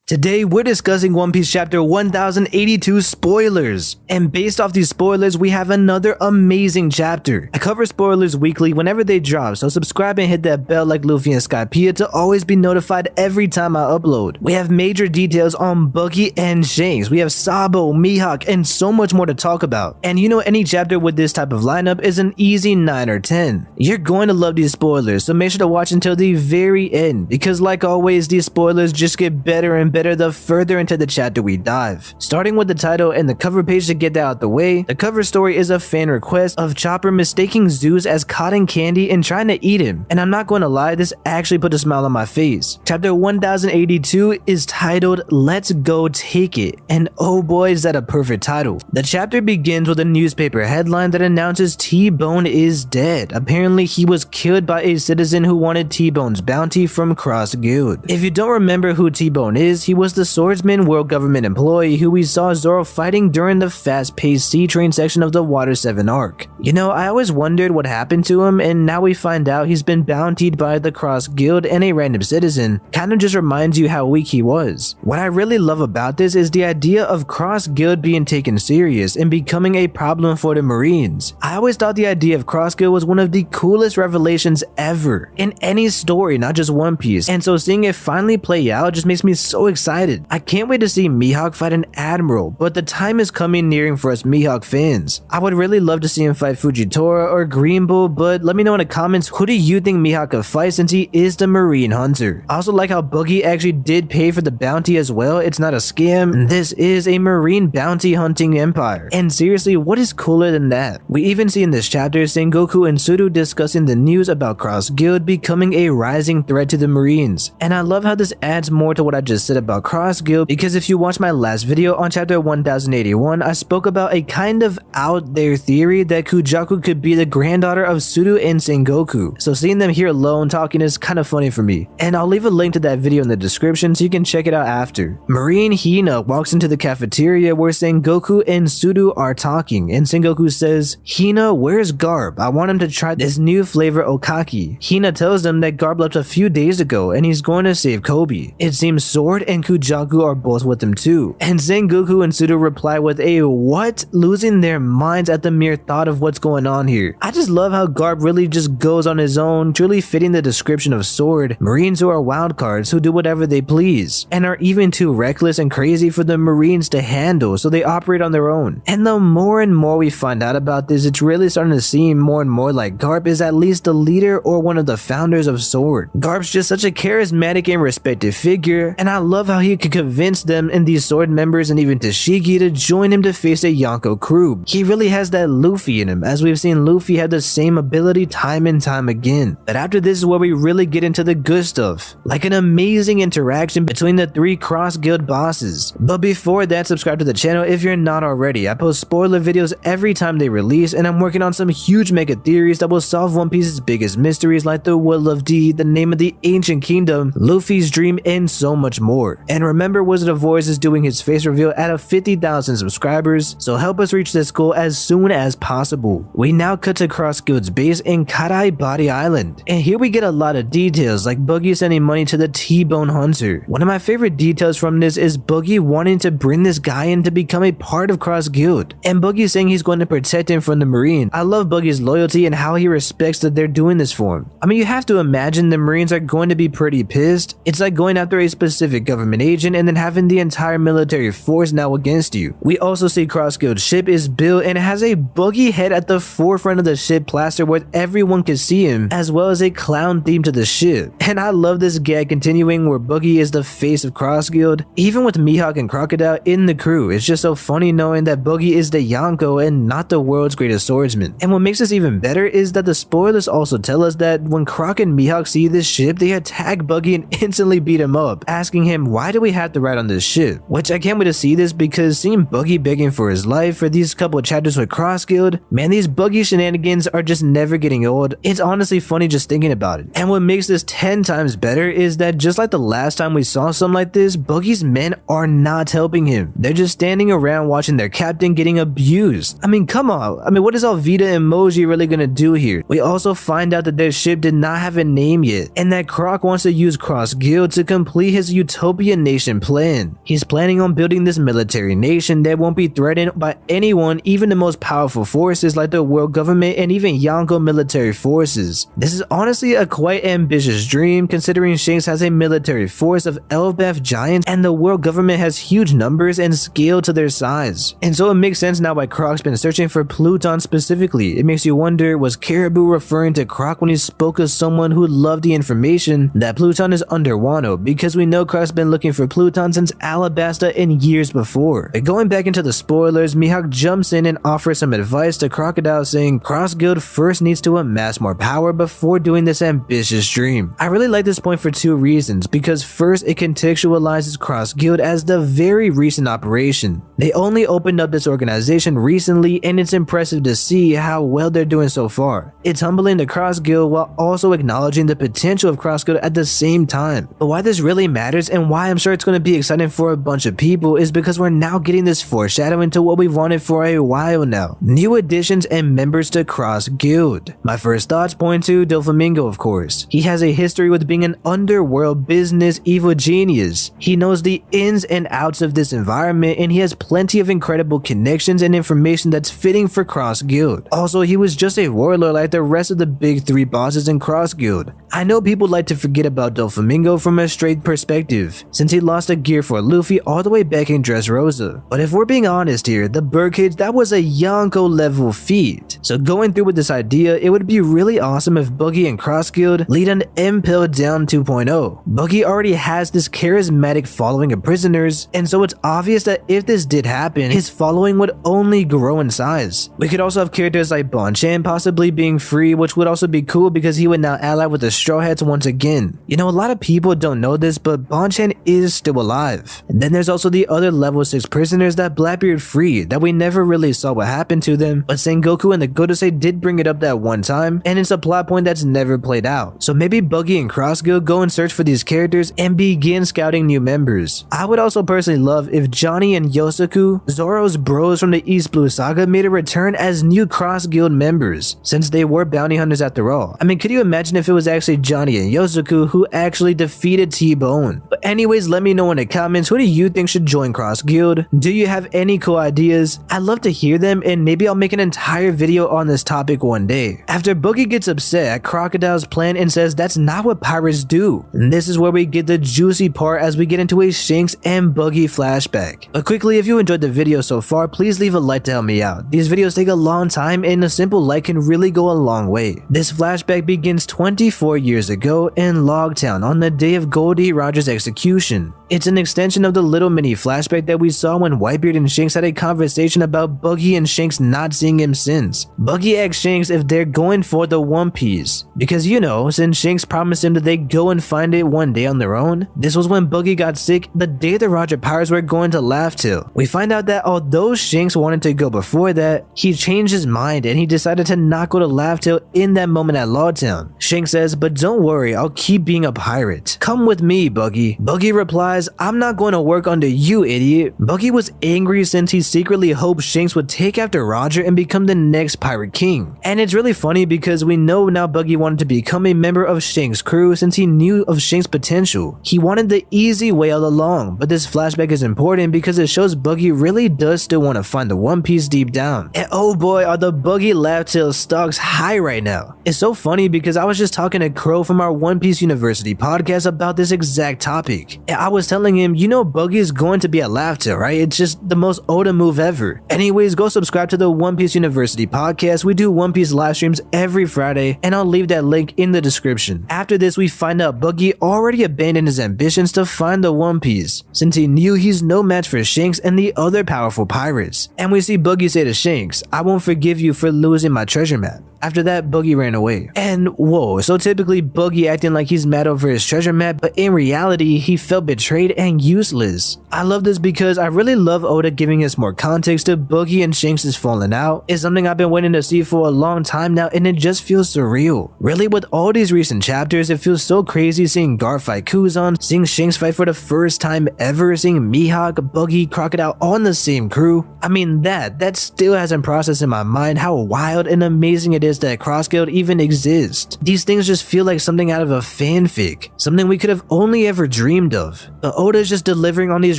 Today we're discussing One Piece chapter 1082 spoilers, and based off these spoilers we have another amazing chapter. I cover spoilers weekly whenever they drop, so subscribe and hit that bell like Luffy and Skypiea to always be notified every time I upload. We have major details on Buggy and Shanks, we have Sabo, Mihawk, and so much more to talk about. And you know, any chapter with this type of lineup is an easy 9 or 10. You're going to love these spoilers, so make sure to watch until the very end, because like always these spoilers just get better and better the further into the chapter we dive. Starting with the title and the cover page to get that out the way, the cover story is a fan request of Chopper mistaking Zeus as cotton candy and trying to eat him, and I'm not going to lie, this actually put a smile on my face. Chapter 1082 is titled Let's Go Take It, and oh boy is that a perfect title. The chapter begins with a newspaper headline that announces T-Bone is dead. Apparently he was killed by a citizen who wanted T-Bone's bounty from Cross Guild. If you don't remember who T-Bone is, he was the swordsman world government employee who we saw Zoro fighting during the fast-paced sea train section of the Water 7 arc. You know, I always wondered what happened to him, and now we find out he's been bountied by the Cross Guild and a random citizen. Kind of just reminds you how weak he was. What I really love about this is the idea of Cross Guild being taken serious and becoming a problem for the Marines. I always thought the idea of Cross Guild was one of the coolest revelations ever in any story, not just One Piece, and so seeing it finally play out just makes me so excited. I can't wait to see Mihawk fight an admiral, but the time is coming nearing for us Mihawk fans. I would really love to see him fight Fujitora or Green Bull, but let me know in the comments, who do you think Mihawk could fight since he is the Marine Hunter? I also like how Buggy actually did pay for the bounty as well. It's not a scam. This is a Marine bounty hunting empire. And seriously, what is cooler than that? We even see in this chapter Sengoku and Suru discussing the news about Cross Guild becoming a rising threat to the Marines. And I love how this adds more to what I just said about Cross Guild, because if you watch my last video on chapter 1081, I spoke about a kind of out there theory that Kujaku could be the granddaughter of Suru and Sengoku. So seeing them here alone talking is kind of funny for me. And I'll leave a link to that video in the description so you can check it out after. Marine Hina walks into the cafeteria where Sengoku and Suru are talking, and Sengoku says, "Hina, where's Garb? I want him to try this new flavor Okaki." Hina tells them that Garb left a few days ago and he's going to save Kobe. It seems Sword and Kujaku are both with him too. And Sengoku and Suru reply with a what? Losing their minds at the mere thought of what's going on here. I just love how Garb really just goes on his own, truly fitting the description of Sword. Marines who are wildcards who do whatever they please and are even too reckless and crazy for the Marines to handle, so they operate on their own. And the more and more we find out about this, it's really starting to seem more and more like Garb is at least the leader or one of the founders of Sword. Garb's just such a charismatic and respected figure, and I love how he could convince them and these Sword members and even Tashigi to join him to face a Yonko crew. He really has that Luffy in him, as we've seen Luffy have the same ability time and time again. But after this is where we really get into the good stuff, like an amazing interaction between the 3 Cross Guild bosses. But before that, subscribe to the channel if you're not already. I post spoiler videos every time they release, and I'm working on some huge mega theories that will solve One Piece's biggest mysteries like the Will of D, the name of the Ancient Kingdom, Luffy's dream, and so much more. And remember, Wizard of Wars is doing his face reveal at 50,000 subscribers, so help us reach this goal as soon as possible. We now cut to Cross Guild's base in Karai Body Island, and here we get a lot of details like Buggy sending money to the T-Bone Hunter. One of my favorite details from this is Buggy wanting to bring this guy in to become a part of Cross Guild, and Buggy saying he's going to protect him from the Marine. I love Buggy's loyalty and how he respects that they're doing this for him. I mean, you have to imagine the Marines are going to be pretty pissed. It's like going after a specific government agent and then having the entire military force now against you. We also see Cross Guild's ship is built and it has a Buggy head at the forefront of the ship plastered where everyone can see him, as well as a clown theme to the ship. And I love this gag continuing where Buggy is the face of Cross Guild. Even with Mihawk and Crocodile in the crew, it's just so funny knowing that Buggy is the Yonko and not the world's greatest swordsman. And what makes this even better is that the spoilers also tell us that when Croc and Mihawk see this ship, they attack Buggy and instantly beat him up, asking him, why do we have to ride on this ship? Which I can't wait to see this, because seeing Buggy begging for his life for these couple of chapters with Cross Guild, man, these Buggy shenanigans are just never getting old. It's honestly funny just thinking about it. And what makes this 10 times better is that just like the last time we saw something like this, Buggy's men are not helping him. They're just standing around watching their captain getting abused. I mean, come on. I mean, what is Alvida and Moji really gonna do here? We also find out that their ship did not have a name yet, and that Croc wants to use Cross Guild to complete his utopia utopia nation plan. He's planning on building this military nation that won't be threatened by anyone, even the most powerful forces like the world government and even Yonko military forces. This is honestly a quite ambitious dream, considering Shanks has a military force of Elbaf giants and the world government has huge numbers and scale to their size. And so it makes sense now why Croc's been searching for Pluton specifically. It makes you wonder, was Caribou referring to Croc when he spoke of someone who loved the information that Pluton is under Wano, because we know Croc's been looking for Pluton since Alabasta and years before. But going back into the spoilers, Mihawk jumps in and offers some advice to Crocodile, saying Cross Guild first needs to amass more power before doing this ambitious dream. I really like this point for two reasons, because first, it contextualizes Cross Guild as the very recent operation. They only opened up this organization recently, and it's impressive to see how well they're doing so far. It's humbling the Cross Guild while also acknowledging the potential of Cross Guild at the same time. But why this really matters and why I'm sure it's going to be exciting for a bunch of people is because we're now getting this foreshadowing to what we've wanted for a while now. New additions and members to Cross Guild. My first thoughts point to Doflamingo, of course. He has a history with being an underworld business evil genius. He knows the ins and outs of this environment, and he has plenty of incredible connections and information that's fitting for Cross Guild. Also, he was just a warlord like the rest of the big three bosses in Cross Guild. I know people like to forget about Doflamingo from a straight perspective, since he lost a gear for Luffy all the way back in Dressrosa. But if we're being honest here, the Birdcage, that was a Yonko level feat. So going through with this idea, it would be really awesome if Buggy and Cross Guild lead an Impel Down 2.0. Buggy already has this charismatic following of prisoners, and so it's obvious that if this did happen, his following would only grow in size. We could also have characters like Bonchan possibly being free, which would also be cool because he would now ally with the Straw Hats once again. You know, a lot of people don't know this, but Bonchan is still alive. And then there's also the other level 6 prisoners that Blackbeard freed that we never really saw what happened to them, but Sengoku and the Godosei did bring it up that one time, and it's a plot point that's never played out. So maybe Buggy and Cross Guild go and search for these characters and begin scouting new members. I would also personally love if Johnny and Yosaku, Zoro's bros from the East Blue Saga, made a return as new Cross Guild members, since they were bounty hunters after all. I mean, could you imagine if it was actually Johnny and Yosaku who actually defeated T-Bone? But anyways, let me know in the comments, who do you think should join Cross Guild? Do you have any cool ideas? I'd love to hear them, and maybe I'll make an entire video on this topic one day. After Boogie gets upset at Crocodile's plan and says that's not what pirates do. And this is where we get the juicy part as we get into a Shanks and Buggy flashback. But quickly, if you enjoyed the video so far, please leave a like to help me out. These videos take a long time, and a simple like can really go a long way. This flashback begins 24 years ago in Logtown on the day of Goldie Roger's execution. It's an extension of the little mini flashback that we saw when Whitebeard and Shanks had a conversation about Buggy and Shanks not seeing him since. Buggy asked Shanks if they're going for the One Piece, because you know, since Shanks promised him that they'd go and find it one day on their own. This was when Buggy got sick, the day the Roger Pirates were going to Laugh Tale. We find out that although Shanks wanted to go before that, he changed his mind and he decided to not go to Laugh Tale in that moment at Lawtown. Shanks says, "But don't worry, I'll keep being a pirate. Come with me, Buggy." Buggy replies, "I'm not going to work under you, idiot." Buggy was angry since he secretly hoped Shanks would take after Roger and become the next pirate king. And it's really funny because we know now Buggy wanted to become a member of Shanks' crew since he knew of Shanks' potential. He wanted the easy way all along, but this flashback is important because it shows Buggy really does still want to find the One Piece deep down. And oh boy, are the Buggy Laugh Tale stocks high right now. It's so funny because I was just talking to Crow from our One Piece University podcast about this exact topic. And I was telling him, you know, Buggy is going to be at Laugh Tale, right? It's just the most Oda move ever. Anyways, go subscribe to the One Piece University podcast. We do One Piece live streams every Friday, and I'll leave that link in the description. After this, we find out Buggy already abandoned his ambitions to find the One Piece, since he knew he's no match for Shanks and the other powerful pirates. And we see Buggy say to Shanks, "I won't forgive you for losing my treasure map." After that, Buggy ran away. And whoa, so typically Buggy acting like he's mad over his treasure map, but in reality, he felt betrayed and useless. I love this because I really love Oda giving us more context to Buggy and Shanks' falling out. It's something I've been waiting to see for a long time now, and it just feels surreal. Really, with all these recent chapters, it feels so crazy seeing Gar fight Kuzan, seeing Shanks fight for the first time ever, seeing Mihawk, Buggy, Crocodile all in the same crew. I mean, that still hasn't processed in my mind how wild and amazing it is that Cross Guild even exists. These things just feel like something out of a fanfic, something we could have only ever dreamed of. But Oda is just delivering on these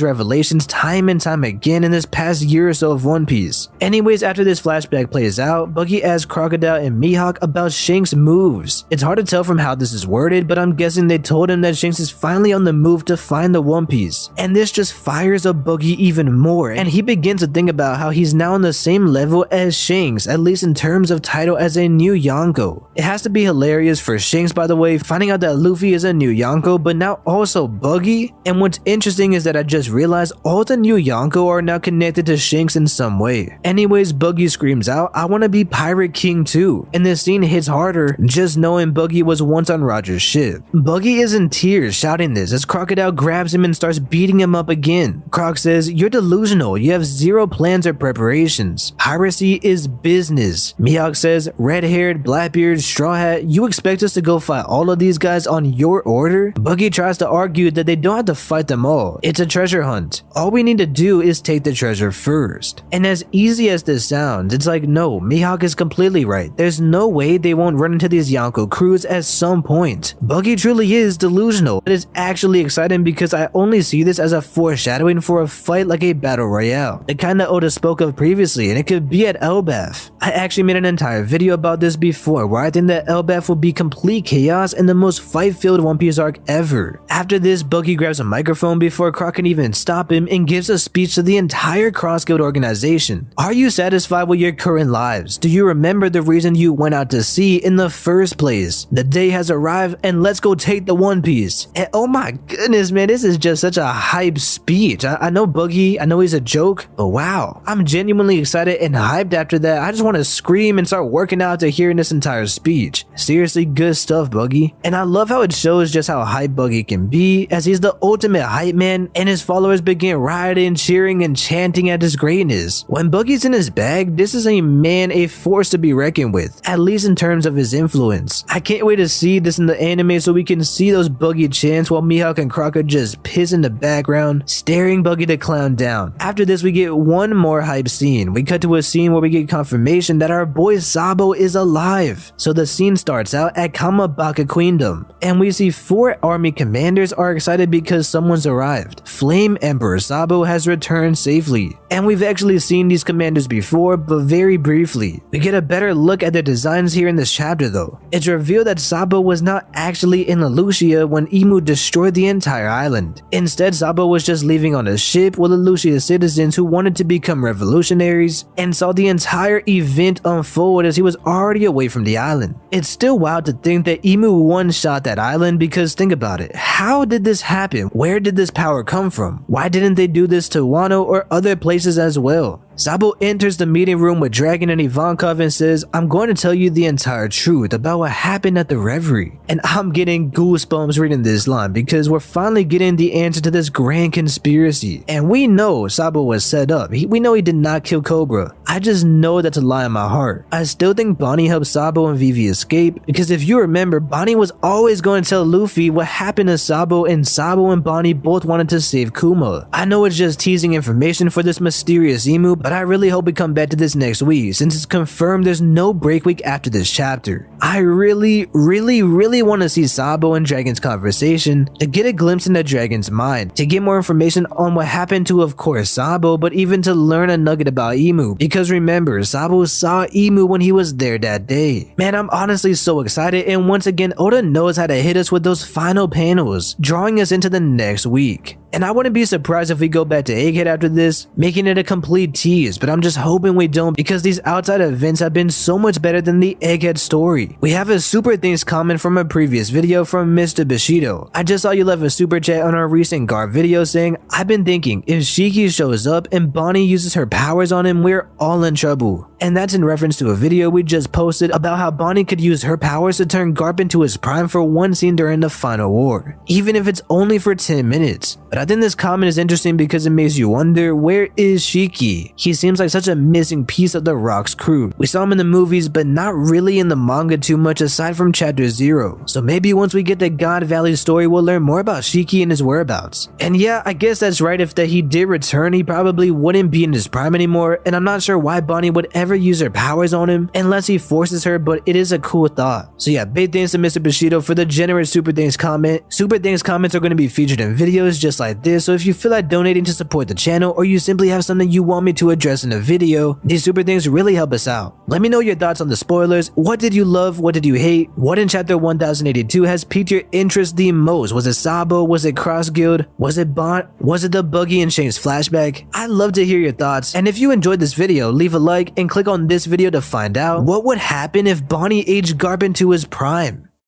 revelations time and time again in this past year or so of One Piece. Anyways, after this flashback plays out, Buggy asks Crocodile and Mihawk about Shanks' moves. It's hard to tell from how this is worded, but I'm guessing they told him that Shanks is finally on the move to find the One Piece. And this just fires up Buggy even more, and he begins to think about how he's now on the same level as Shanks, at least in terms of title as a new Yonko. It has to be hilarious for Shanks, by the way, finding out that Luffy is a new Yonko, but now also Buggy. And what's interesting is that I just realized all the new Yonko are now connected to Shanks in some way. Anyways, Buggy screams out, "I want to be Pirate King too," and this scene hits harder just knowing Buggy was once on Roger's ship. Buggy is in tears shouting this as Crocodile grabs him and starts beating him up again. Croc says, "You're delusional, you have zero plans or preparations. Piracy is business." Mihawk says, "Red-haired, Blackbeard, Straw Hat, you expect us to go fight all of these guys on your order?" Buggy tries to argue that they don't have to fight them all. It's a treasure hunt. All we need to do is take the treasure first. And as easy as this sounds, it's like, no, Mihawk is completely right. There's no way they won't run into these Yonko crews at some point. Buggy truly is delusional. It is actually exciting because I only see this as a foreshadowing for a fight like a battle royale, the kind that Oda spoke of previously, and it could be at Elbaf. I actually made an entire video about this before, where I think that Elbaf will be complete chaos and the most fight-filled One Piece arc ever. After this, Buggy grabs a microphone before Croc can even stop him and gives a speech to the entire Cross Guild organization. "Are you satisfied with your current lives? Do you remember the reason you went out to sea in the first place? The day has arrived and let's go take the One Piece." And oh my goodness, man, this is just such a hype speech. I know Buggy, I know he's a joke, but wow, I'm genuinely excited and hyped after that. I just want to scream and start working out to hearing this entire speech. Seriously, good stuff, Buggy. And I love how it shows just how hype Buggy can be, as he's the ultimate hype man and his followers begin rioting, cheering, and chanting at his greatness. When Buggy's in his bag, this is a man, a force to be reckoned with, at least in terms of his influence. I can't wait to see this in the anime so we can see those Buggy chants while Mihawk and Croc are just piss in the background, staring Buggy the Clown down. After this, we get one more hype scene. We cut to a scene where we get confirmation that our boy Sabo is alive. So the scene starts out at Kamabaka Queendom, and we see 4 army commanders are excited because someone's arrived. Flame Emperor Sabo has returned safely. And we've actually seen these commanders before, but very briefly. We get a better look at their designs here in this chapter though. It's revealed that Sabo was not actually in Lucia when Imu destroyed the entire island. Instead, Sabo was just leaving on a ship with Lucia citizens who wanted to become revolutionaries, and saw the entire event unfold as he was already away from the island. It's still wild to think that Imu one-shot that island, because think about it. How did this happen? Where did this power come from? Why didn't they do this to Wano or other places as well? Sabo enters the meeting room with Dragon and Ivankov and says, "I'm going to tell you the entire truth about what happened at the Reverie." And I'm getting goosebumps reading this line because we're finally getting the answer to this grand conspiracy. And we know Sabo was set up. We know he did not kill Cobra. I just know that's a lie in my heart. I still think Bonnie helped Sabo and Vivi escape because if you remember, Bonnie was always going to tell Luffy what happened to Sabo, and Sabo and Bonnie both wanted to save Kuma. I know it's just teasing information for this mysterious Imu, but I really hope we come back to this next week since it's confirmed there's no break week after this chapter. I really want to see Sabo and Dragon's conversation to get a glimpse into Dragon's mind, to get more information on what happened to, of course, Sabo, but even to learn a nugget about Imu, because remember, Sabo saw Imu when he was there that day. Man, I'm honestly so excited, and once again, Oda knows how to hit us with those final panels, drawing us into the next week. And I wouldn't be surprised if we go back to Egghead after this, making it a complete tease, but I'm just hoping we don't because these outside events have been so much better than the Egghead story. We have a super thanks comment from a previous video from Mr. Bushido. "I just saw you left a super chat on our recent Garp video saying, I've been thinking, if Shiki shows up and Bonnie uses her powers on him, we're all in trouble." And that's in reference to a video we just posted about how Bonnie could use her powers to turn Garp into his prime for one scene during the final war, even if it's only for 10 minutes. But I think this comment is interesting because it makes you wonder, where is Shiki? He seems like such a missing piece of the Rock's crew. We saw him in the movies, but not really in the manga too much aside from chapter 0. So maybe once we get the God Valley story, we'll learn more about Shiki and his whereabouts. And yeah, I guess that's right. If that he did return, he probably wouldn't be in his prime anymore, and I'm not sure why Bonnie would ever never use her powers on him unless he forces her, but it is a cool thought. So yeah, big thanks to Mr. Bushido for the generous Super Thanks comment. Super Thanks comments are going to be featured in videos just like this, so if you feel like donating to support the channel or you simply have something you want me to address in a video, these Super Thanks really help us out. Let me know your thoughts on the spoilers. What did you love? What did you hate? What in chapter 1082 has piqued your interest the most? Was it Sabo? Was it Cross Guild? Was it Bond? Was it the Buggy and Shane's flashback? I'd love to hear your thoughts, and if you enjoyed this video, leave a like and click on this video to find out what would happen if Bonnie aged Garp into his prime.